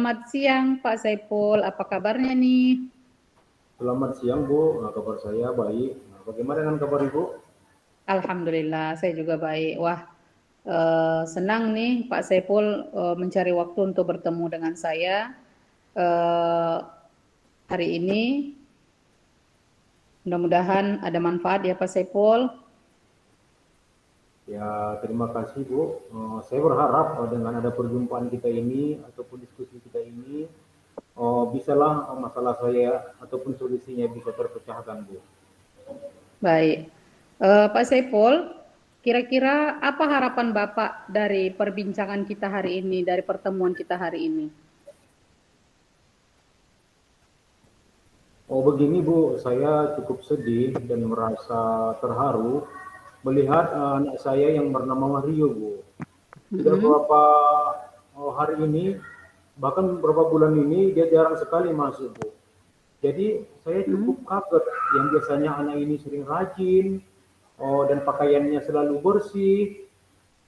selamat siang Pak Saiful, apa kabarnya nih? Selamat siang Bu, kabar saya baik. Bagaimana dengan kabar Ibu? Alhamdulillah, saya juga baik. Wah, senang nih Pak Saiful mencari waktu untuk bertemu dengan saya hari ini. Mudah-mudahan ada manfaat ya Pak Saiful. Ya, terima kasih Bu. Saya berharap dengan ada perjumpaan kita ini ataupun diskusi kita ini, bisalah masalah saya ataupun solusinya bisa terpecahkan Bu. Baik, Pak Saiful, kira-kira apa harapan Bapak dari perbincangan kita hari ini, dari pertemuan kita hari ini? Begini Bu, saya cukup sedih dan merasa terharu melihat anak saya yang bernama Mario Bu. Sudah beberapa hari ini, bahkan beberapa bulan ini dia jarang sekali masuk Bu. Jadi saya cukup kaget yang biasanya anak ini sering rajin, dan pakaiannya selalu bersih.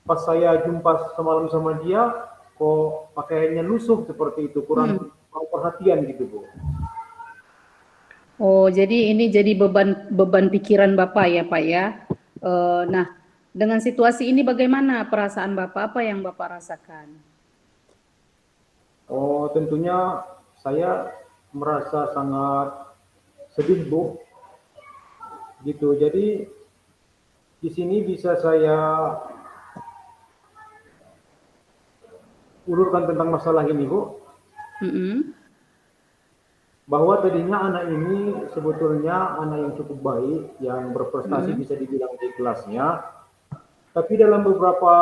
Pas saya jumpa semalam sama dia, kok pakaiannya lusuh seperti itu, kurang perhatian gitu Bu. Oh, jadi ini jadi beban pikiran Bapak ya, Pak ya. Nah, dengan situasi ini bagaimana perasaan Bapak? Apa yang Bapak rasakan? Tentunya saya merasa sangat sedih Bu, gitu. Jadi di sini bisa saya ulurkan tentang masalah ini Bu, bahwa tadinya anak ini sebetulnya anak yang cukup baik, yang berprestasi bisa dibilang di kelasnya. Tapi dalam beberapa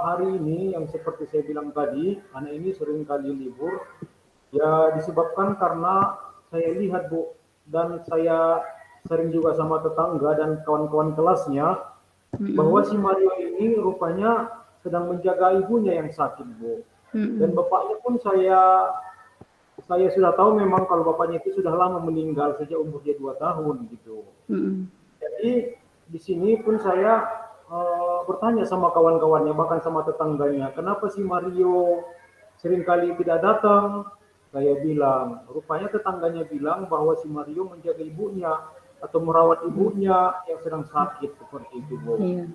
hari ini, yang seperti saya bilang tadi, anak ini sering kali libur, ya disebabkan karena saya lihat Bu, dan saya sering juga sama tetangga dan kawan-kawan kelasnya, bahwa si Mario ini rupanya sedang menjaga ibunya yang sakit Bu. Dan bapaknya pun saya sudah tahu memang kalau bapaknya itu sudah lama meninggal sejak umur dia 2 tahun gitu. Jadi di sini pun saya bertanya sama kawan-kawannya, bahkan sama tetangganya, kenapa si Mario seringkali tidak datang? Saya bilang, rupanya tetangganya bilang bahwa si Mario menjaga ibunya atau merawat ibunya yang sedang sakit seperti itu Bu. Iya.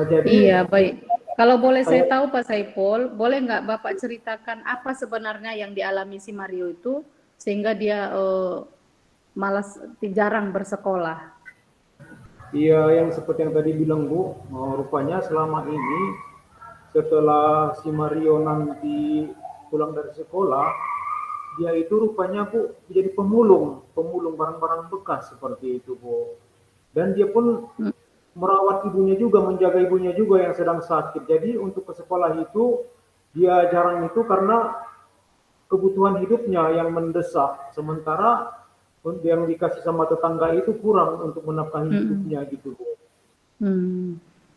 Jadi Iya, baik. Kalau boleh saya saya tahu Pak Saiful, boleh nggak Bapak ceritakan apa sebenarnya yang dialami si Mario itu sehingga dia malas jarang bersekolah? Iya, yang seperti yang tadi bilang Bu, rupanya selama ini setelah si Mario nanti pulang dari sekolah, dia itu rupanya Bu jadi pemulung barang-barang bekas seperti itu Bu. Dan dia pun merawat ibunya juga, menjaga ibunya juga yang sedang sakit. Jadi untuk ke sekolah itu dia jarang itu karena kebutuhan hidupnya yang mendesak. Sementara yang dikasih sama tetangga itu kurang untuk menafkahi hidupnya gitu Bu.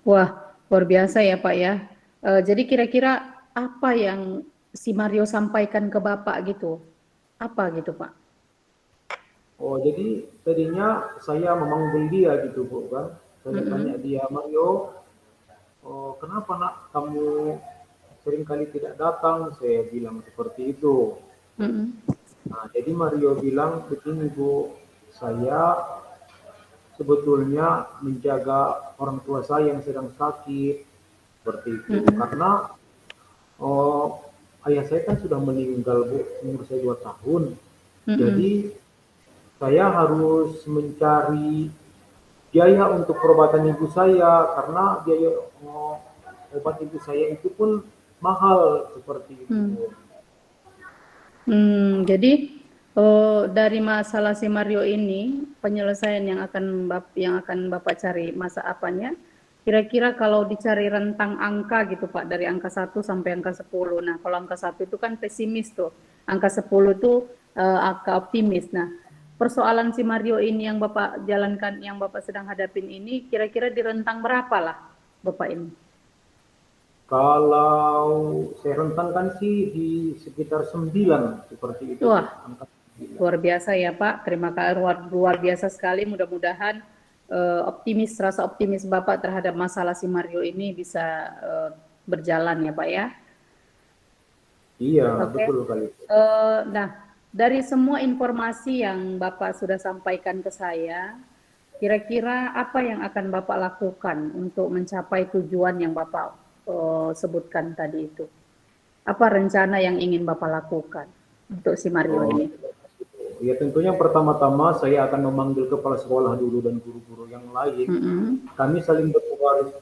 Wah, luar biasa ya Pak ya. Jadi kira-kira apa yang si Mario sampaikan ke Bapak gitu? Apa gitu Pak? Jadi tadinya saya memanggil dia gitu Bu kan. Saya tanya dia, Mario, kenapa nak kamu seringkali tidak datang? Saya bilang seperti itu. Nah, jadi Mario bilang, begini Bu, saya sebetulnya menjaga orang tua saya yang sedang sakit, seperti itu. Karena ayah saya kan sudah meninggal Bu, umur saya 2 tahun. Jadi saya harus mencari biaya untuk perobatan ibu saya karena biaya obat ibu saya itu pun mahal seperti itu. Jadi dari masalah si Mario ini penyelesaian yang akan Bapak cari masa apanya? Kira-kira kalau dicari rentang angka gitu Pak, dari angka 1 sampai angka 10. Nah, kalau angka 1 itu kan pesimis tuh. Angka 10 itu angka optimis. Nah, persoalan si Mario ini yang Bapak jalankan, yang Bapak sedang hadapin ini, kira-kira di rentang berapa lah Bapak ini? Kalau saya rentangkan sih di sekitar 9 seperti itu. Wah, luar biasa ya Pak. Terima kasih, luar biasa sekali. Mudah-mudahan rasa optimis Bapak terhadap masalah si Mario ini bisa berjalan ya Pak ya. Iya, Oke. betul kali. Nah, dari semua informasi yang Bapak sudah sampaikan ke saya, kira-kira apa yang akan Bapak lakukan untuk mencapai tujuan yang Bapak sebutkan tadi itu? Apa rencana yang ingin Bapak lakukan untuk si Mario Oh, ini? ya tentunya pertama-tama saya akan memanggil kepala sekolah dulu dan guru-guru yang lain. Mm-mm. Kami saling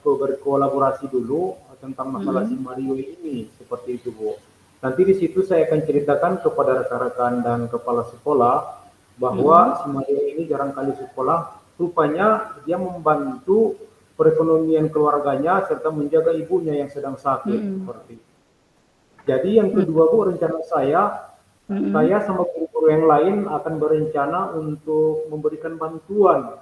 berkolaborasi dulu tentang masalah si Mm-mm. Mario ini, seperti itu Bu. Nanti di situ saya akan ceritakan kepada rekan-rekan dan kepala sekolah bahwa si Mm-mm. Mario ini jarang kali sekolah, rupanya dia membantu perekonomian keluarganya serta menjaga ibunya yang sedang sakit, Mm-mm. seperti itu. Jadi yang kedua Bu, rencana saya Mm-mm. sama guru-guru yang lain akan berencana untuk memberikan bantuan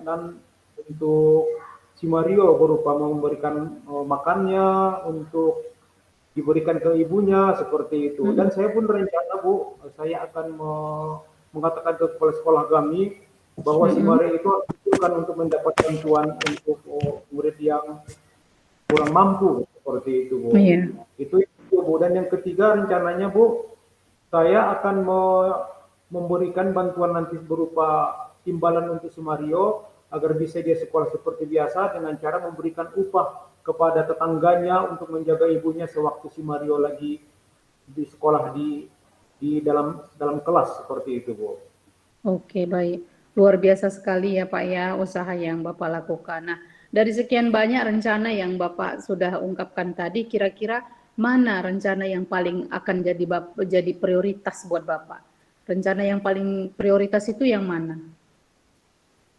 dan untuk si Mario berupa memberikan makannya untuk diberikan ke ibunya seperti itu. Dan Mm-mm. saya pun berencana Bu, saya akan mengatakan ke kepala sekolah kami bahwa si Mm-mm. Mario itu harus dibutuhkan untuk mendapat bantuan untuk murid yang kurang mampu seperti itu Bu. Iya. Itu Bu. Dan yang ketiga rencananya Bu, saya akan memberikan bantuan nanti berupa imbalan untuk Sumario agar bisa dia sekolah seperti biasa dengan cara memberikan upah kepada tetangganya untuk menjaga ibunya sewaktu si Mario lagi di sekolah di dalam kelas seperti itu Bu. Oke, baik. Luar biasa sekali ya Pak ya usaha yang Bapak lakukan. Nah, dari sekian banyak rencana yang Bapak sudah ungkapkan tadi, kira-kira mana rencana yang paling akan jadi prioritas buat Bapak? Rencana yang paling prioritas itu yang mana?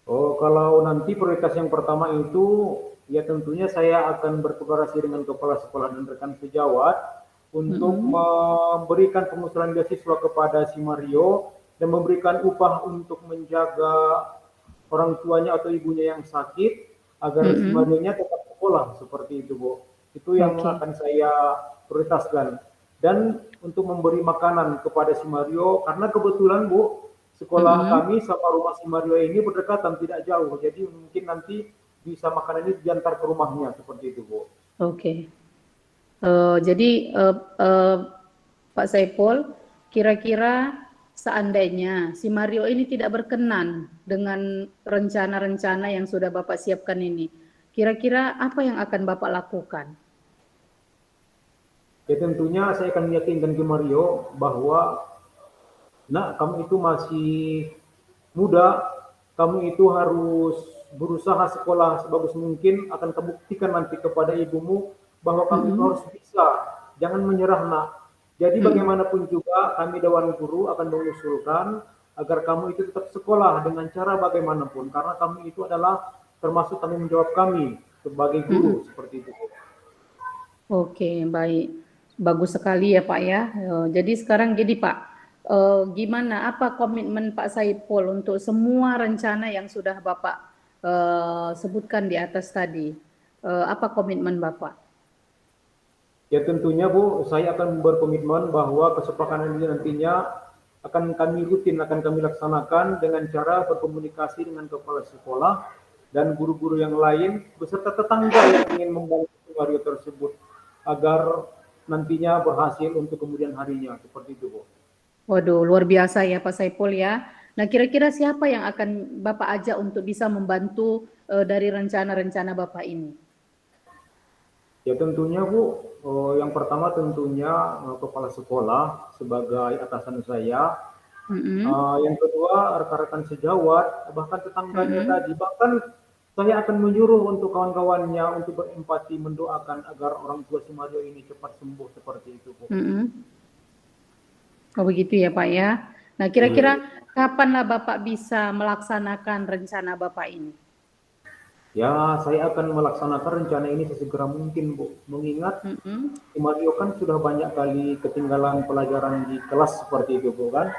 Oh, kalau nanti prioritas yang pertama itu, ya tentunya saya akan berkooperasi dengan kepala sekolah dan rekan sejawat untuk Mm-mm. memberikan pengusulan beasiswa kepada si Mario dan memberikan upah untuk menjaga orang tuanya atau ibunya yang sakit agar si Mm-mm. Mario-nya tetap sekolah seperti itu, Bu. Itu yang Oke. akan saya prioritaskan. Dan untuk memberi makanan kepada si Mario karena kebetulan, Bu, sekolah Mm-mm. kami sama rumah si Mario ini berdekatan, tidak jauh. Jadi mungkin nanti bisa makanan ini diantar ke rumahnya seperti itu, Bu. Oke. Jadi Pak Saiful, kira-kira seandainya si Mario ini tidak berkenan dengan rencana-rencana yang sudah Bapak siapkan ini, kira-kira apa yang akan Bapak lakukan? Ya tentunya saya akan meyakinkan ke Mario bahwa, nak, kamu itu masih muda, kamu itu harus berusaha sekolah sebagus mungkin, akan kebuktikan nanti kepada ibumu bahwa kamu itu Mm-mm. harus bisa, jangan menyerah nak. Jadi Mm-mm. bagaimanapun juga kami Dewan Guru akan mengusulkan agar kamu itu tetap sekolah dengan cara bagaimanapun, karena kamu itu adalah termasuk tanggung jawab kami sebagai Mm-mm. guru, seperti itu. Oke, baik. Bagus sekali ya Pak ya. Jadi sekarang gini Pak, gimana apa komitmen Pak Saiful untuk semua rencana yang sudah Bapak sebutkan di atas tadi? Apa komitmen Bapak? Ya tentunya Bu, saya akan berkomitmen bahwa kesepakatan ini nantinya akan kami rutin, akan kami laksanakan dengan cara berkomunikasi dengan kepala sekolah dan guru-guru yang lain beserta tetangga yang ingin membantu Mario tersebut agar nantinya berhasil untuk kemudian harinya, seperti itu Bu. Waduh, luar biasa ya Pak Saiful ya. Nah, kira-kira siapa yang akan Bapak ajak untuk bisa membantu dari rencana-rencana Bapak ini? Ya tentunya Bu, yang pertama tentunya kepala sekolah sebagai atasan saya. Mm-mm. Yang kedua, rekan-rekan sejawat, bahkan tetangganya Mm-mm. tadi. Bahkan saya akan menyuruh untuk kawan-kawannya untuk berempati mendoakan agar orang tua si Mario ini cepat sembuh seperti itu, Bu. Mm-mm. Oh begitu ya Pak ya. Nah, kira-kira Iya. kapanlah Bapak bisa melaksanakan rencana Bapak ini? Ya, saya akan melaksanakan rencana ini sesegera mungkin, Bu. Mengingat Mm-mm. si Mario kan sudah banyak kali ketinggalan pelajaran di kelas seperti itu, Bu kan.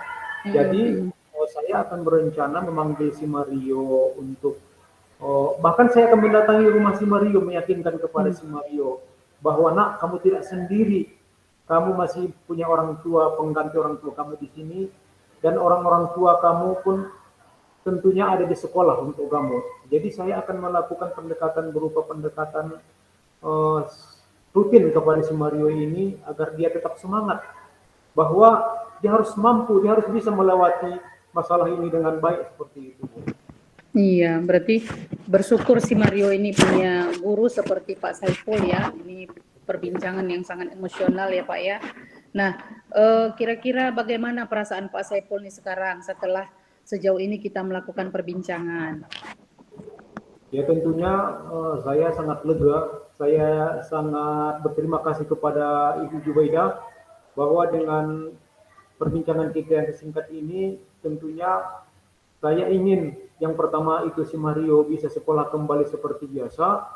Jadi, Mm-mm. saya akan berencana memanggil si Mario untuk bahkan saya akan mendatangi rumah si Mario, meyakinkan kepada Mm. si Mario bahwa nak, kamu tidak sendiri, kamu masih punya orang tua, pengganti orang tua kamu di sini, dan orang-orang tua kamu pun tentunya ada di sekolah untuk kamu. Jadi saya akan melakukan pendekatan berupa pendekatan eh, rutin kepada si Mario ini agar dia tetap semangat, bahwa dia harus mampu, dia harus bisa melewati masalah ini dengan baik seperti itu. Iya, berarti bersyukur si Mario ini punya guru seperti Pak Saiful ya. Ini perbincangan yang sangat emosional ya Pak ya. Nah, kira-kira bagaimana perasaan Pak Saiful nih sekarang setelah sejauh ini kita melakukan perbincangan? Ya tentunya saya sangat lega, saya sangat berterima kasih kepada Ibu Jubaida bahwa dengan perbincangan kita yang singkat ini tentunya saya ingin yang pertama itu si Mario bisa sekolah kembali seperti biasa,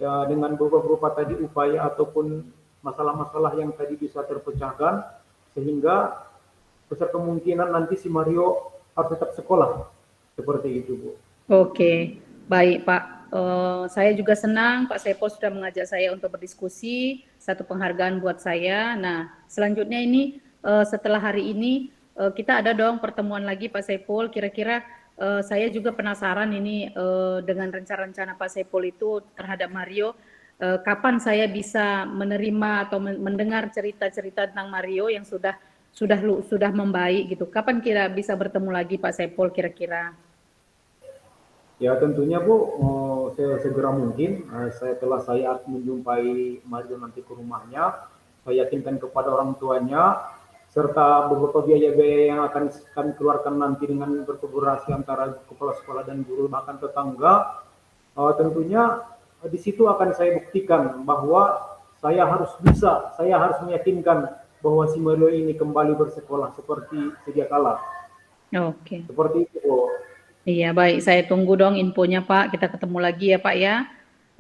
ya dengan beberapa tadi upaya ataupun masalah-masalah yang tadi bisa terpecahkan, sehingga besar kemungkinan nanti si Mario harus tetap sekolah seperti itu, Bu. Oke, baik Pak. Saya juga senang Pak Saiful sudah mengajak saya untuk berdiskusi, satu penghargaan buat saya. Nah, selanjutnya ini setelah hari ini kita ada dong pertemuan lagi Pak Saiful. Kira-kira saya juga penasaran ini dengan rencana-rencana Pak Saiful itu terhadap Mario. Kapan saya bisa menerima atau mendengar cerita-cerita tentang Mario yang sudah membaik gitu. Kapan kira bisa bertemu lagi Pak Saiful kira-kira? Ya tentunya Bu, segera mungkin setelah saya menjumpai Mario nanti ke rumahnya, saya yakinkan kepada orang tuanya, serta beberapa biaya-biaya yang akan kami keluarkan nanti dengan berkolaborasi antara kepala sekolah dan guru bahkan tetangga, tentunya di situ akan saya buktikan bahwa saya harus meyakinkan bahwa si Mario ini kembali bersekolah seperti sedia kala. Oke. Seperti itu, Bu. Iya, baik. Saya tunggu dong infonya, Pak. Kita ketemu lagi ya, Pak ya.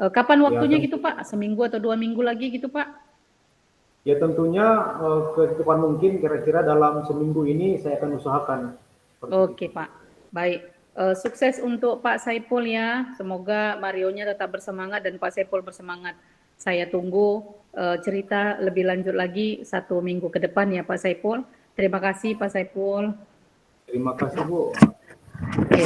Kapan Ya, waktunya gitu, Pak? Seminggu atau 2 minggu lagi gitu, Pak? ya tentunya ke depan mungkin kira-kira dalam seminggu ini saya akan usahakan. Oke, Pak. Baik. Sukses untuk Pak Saiful ya. Semoga Marionya tetap bersemangat dan Pak Saiful bersemangat. Saya tunggu cerita lebih lanjut lagi 1 minggu ke depan ya, Pak Saiful. Terima kasih, Pak Saiful. Terima kasih, Bu. Oke.